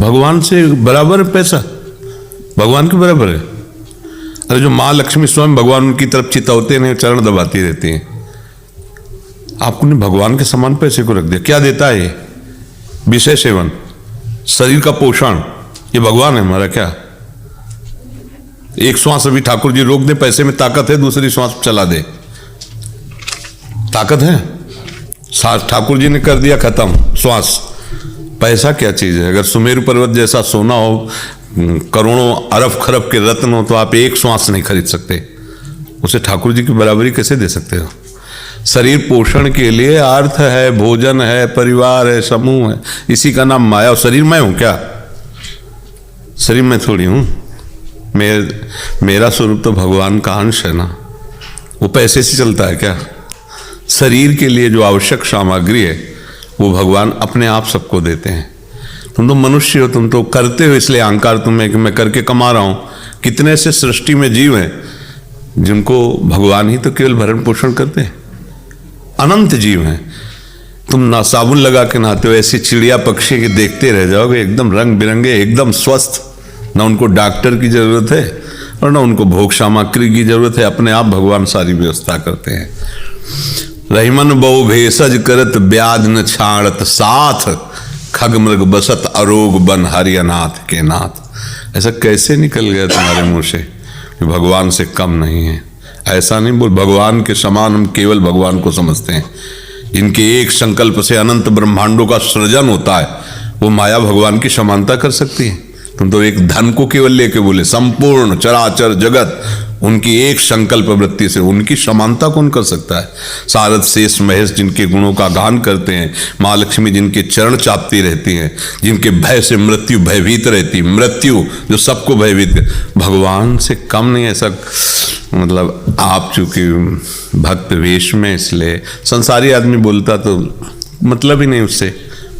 भगवान से बराबर है पैसा, भगवान के बराबर है। अरे जो माँ लक्ष्मी स्वयं भगवान उनकी तरफ चितौते नहीं, चरण दबाती रहती हैं, आपने भगवान के समान पैसे को रख दिया। क्या देता है ये? विषय सेवन, शरीर का पोषण, ये भगवान है हमारा क्या? एक श्वास अभी ठाकुर जी रोक दे, पैसे में ताकत है, दूसरी श्वास चला दे, ताकत है? ठाकुर जी ने कर दिया खत्म श्वास। पैसा क्या चीज है? अगर सुमेरु पर्वत जैसा सोना हो, करोड़ों अरब खरब के रत्न हो, तो आप एक श्वास नहीं खरीद सकते, उसे ठाकुर जी की बराबरी कैसे दे सकते हो? शरीर पोषण के लिए अर्थ है, भोजन है, परिवार है, समूह है, इसी का नाम माया। और शरीर मैं हूं क्या? शरीर मैं थोड़ी हूं, मेरा स्वरूप तो भगवान का अंश है ना। वो पैसे से चलता है क्या? शरीर के लिए जो आवश्यक सामग्री है वो भगवान अपने आप सबको देते हैं। तुम तो मनुष्य हो, तुम तो करते हो, इसलिए अहंकार तुम्हें कि मैं करके कमा रहा हूं। कितने से सृष्टि में जीव हैं जिनको भगवान ही तो केवल भरण पोषण करते हैं, अनंत जीव हैं। तुम ना साबुन लगा के नहाते हो, ऐसी चिड़िया पक्षी के देखते रह जाओगे, एकदम रंग बिरंगे, एकदम स्वस्थ। ना उनको डॉक्टर की जरूरत है और ना उनको भोग सामग्री की जरूरत है, अपने आप भगवान सारी व्यवस्था करते हैं। रहीमन बहु भेषज करत ब्याज न छाड़त साथ, खग मृग बसत अरोग बन हरियनाथ के नाथ। ऐसा कैसे निकल गया तुम्हारे मुंह से कि भगवान से कम नहीं है? ऐसा नहीं बोल, भगवान के समान हम केवल भगवान को समझते हैं। जिनके एक संकल्प से अनंत ब्रह्मांडों का सृजन होता है, वो माया भगवान की समानता कर सकती है? तुम तो एक धन को केवल लेके बोले, संपूर्ण चराचर जगत उनकी एक संकल्प वृत्ति से, उनकी समानता कौन कर सकता है? सारद शेष महेश जिनके गुणों का गान करते हैं, माँ लक्ष्मी जिनके चरण चापती रहती हैं, जिनके भय से मृत्यु भयभीत रहती, मृत्यु जो सबको भयभीत, भगवान से कम नहीं। ऐसा मतलब आप चूंकि भक्त वेश में, इसलिए संसारी आदमी बोलता तो मतलब ही नहीं, उससे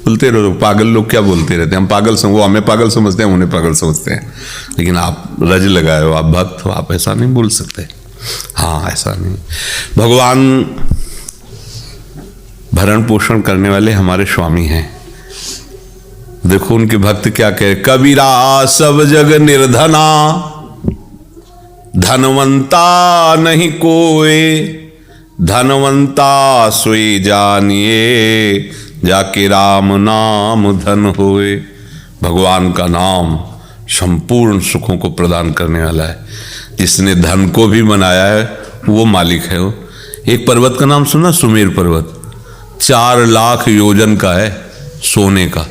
बोलते रहो। पागल लोग क्या बोलते रहते हैं, हम पागल वो हमें पागल समझते हैं, उन्हें पागल समझते हैं। लेकिन आप रज लगाए हो, आप भक्त हो, आप ऐसा नहीं बोल सकते। हाँ, ऐसा नहीं। भगवान भरण पोषण करने वाले हमारे स्वामी हैं। देखो उनके भक्त क्या कहे, कबीरा सब जग निर्धना, धनवंता नहीं कोई, धनवंता सोई जानिए, जाके राम नाम धन होए। भगवान का नाम संपूर्ण सुखों को प्रदान करने वाला है। जिसने धन को भी बनाया है वो मालिक है। वो एक पर्वत का नाम सुना, सुमेर पर्वत, 4 लाख योजन का है सोने का।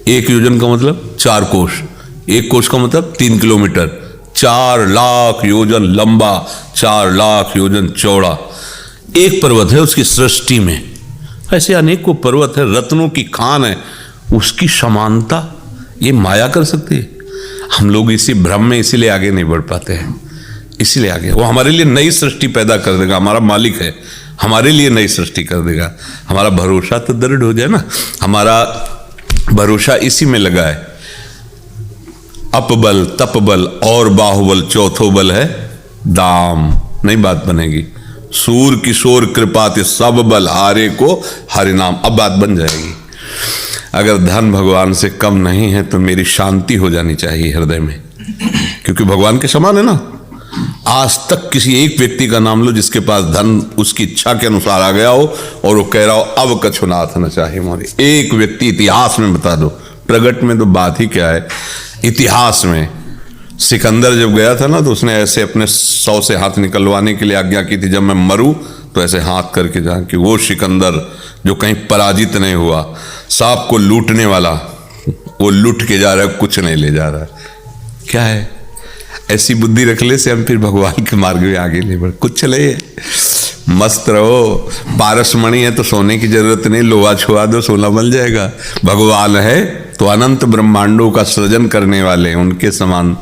1 योजन का मतलब 4 कोश, 1 कोश का मतलब 3 किलोमीटर, 4 लाख योजन लंबा, 4 लाख योजन चौड़ा एक पर्वत है उसकी सृष्टि में। ऐसे अनेकों पर्वत है, रत्नों की खान है, उसकी समानता ये माया कर सकती है? हम लोग इसी भ्रम में इसीलिए आगे नहीं बढ़ पाते हैं। इसीलिए आगे वो हमारे लिए नई सृष्टि पैदा कर देगा, हमारा मालिक है, हमारे लिए नई सृष्टि कर देगा। हमारा भरोसा तो दृढ़ हो जाए ना। हमारा भरोसा इसी में लगा है। अपबल तपबल और बाहुबल, चौथो बल है दाम। नहीं बात बनेगी। सूर किशोर कृपाति सब बल हारे को हरि नाम। अब बात बन जाएगी। अगर धन भगवान से कम नहीं है तो मेरी शांति हो जानी चाहिए हृदय में, क्योंकि भगवान के समान है ना। आज तक किसी एक व्यक्ति का नाम लो जिसके पास धन उसकी इच्छा के अनुसार आ गया हो और वो कह रहा हो अब कछुनाथ न चाहे मोरी। एक व्यक्ति इतिहास में बता दो। प्रगट में तो बात ही क्या है, इतिहास में सिकंदर जब गया था ना तो उसने ऐसे अपने 100 से हाथ निकलवाने के लिए आज्ञा की थी, जब मैं मरूं तो ऐसे हाथ करके जाऊं कि वो सिकंदर जो कहीं पराजित नहीं हुआ, सांप को लूटने वाला, वो लूट के जा रहा है, कुछ नहीं ले जा रहा है। क्या है, ऐसी बुद्धि रख ले से हम फिर भगवान के मार्ग में आगे नहीं बढ़। कुछ चले मस्त रहो। पारसमणि है तो सोने की जरूरत नहीं, लोहा छुआ दो सोना बन जाएगा। भगवान है तो अनंत ब्रह्मांडों का सृजन करने वाले, उनके समान।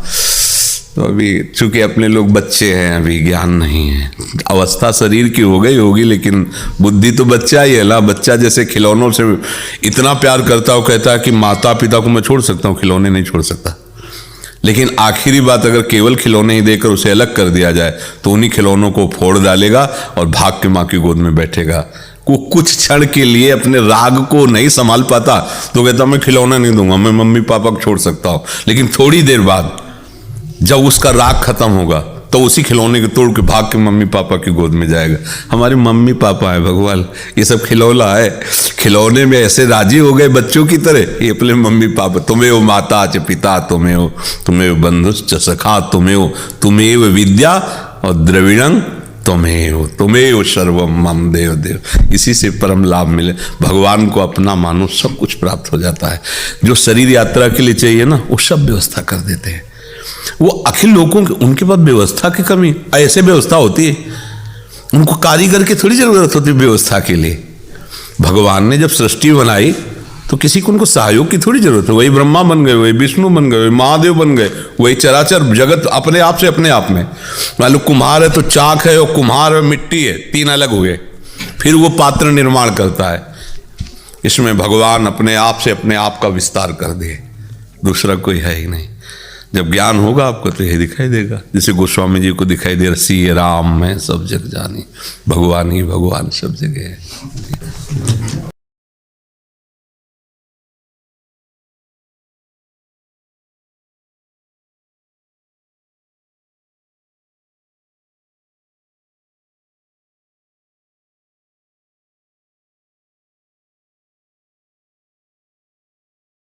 तो अभी चूंकि अपने लोग बच्चे हैं, अभी ज्ञान नहीं है। अवस्था शरीर की हो गई होगी लेकिन बुद्धि तो बच्चा ही है ना। बच्चा जैसे खिलौनों से इतना प्यार करता हो, कहता है कि माता पिता को मैं छोड़ सकता हूँ, खिलौने नहीं छोड़ सकता। लेकिन आखिरी बात अगर केवल खिलौने ही देकर उसे अलग कर दिया जाए तो उन्हीं खिलौनों को फोड़ डालेगा और भाग के माँ की गोद में बैठेगा। वो कुछ क्षण के लिए अपने राग को नहीं संभाल पाता तो कहता मैं खिलौना नहीं दूंगा, मैं मम्मी पापा को छोड़ सकता हूं। लेकिन थोड़ी देर बाद जब उसका राग खत्म होगा तो उसी खिलौने को तोड़ के भाग के मम्मी पापा की गोद में जाएगा। हमारे मम्मी पापा है भगवान, ये सब खिलौना है। खिलौने में ऐसे राजी हो गए बच्चों की तरह, ये अपने मम्मी पापा, तुम्हें वो माता च पिता, तुम्हें वो बंधुश्च सखा, तुम्हें वो विद्या और द्रविणं तुम्हें सर्वम मम देव देव। इसी से परम लाभ मिले, भगवान को अपना मानो, सब कुछ प्राप्त हो जाता है। जो शरीर यात्रा के लिए चाहिए ना, वो सब व्यवस्था कर देते हैं। वो अखिल लोगों के, उनके पास व्यवस्था की कमी, ऐसे व्यवस्था होती है, उनको कारीगर की थोड़ी जरूरत होती है व्यवस्था के लिए। भगवान ने जब सृष्टि बनाई तो किसी को उनको सहयोग की थोड़ी जरूरत है। वही ब्रह्मा बन गए, वही विष्णु बन गए, वही महादेव बन गए, वही चराचर जगत अपने आप से अपने आप में। मान लो कुम्हार है तो चाक है, और कुम्हार है मिट्टी है, तीन अलग हुए, फिर वो पात्र निर्माण करता है। इसमें भगवान अपने आप से अपने आप का विस्तार कर दे, दूसरा कोई है ही नहीं। जब ज्ञान होगा आपको तो यही दिखाई देगा, जैसे गोस्वामी जी को दिखाई दे रहा, सी राम मैं सब जग जानी, भगवान ही भगवान सब जगह है।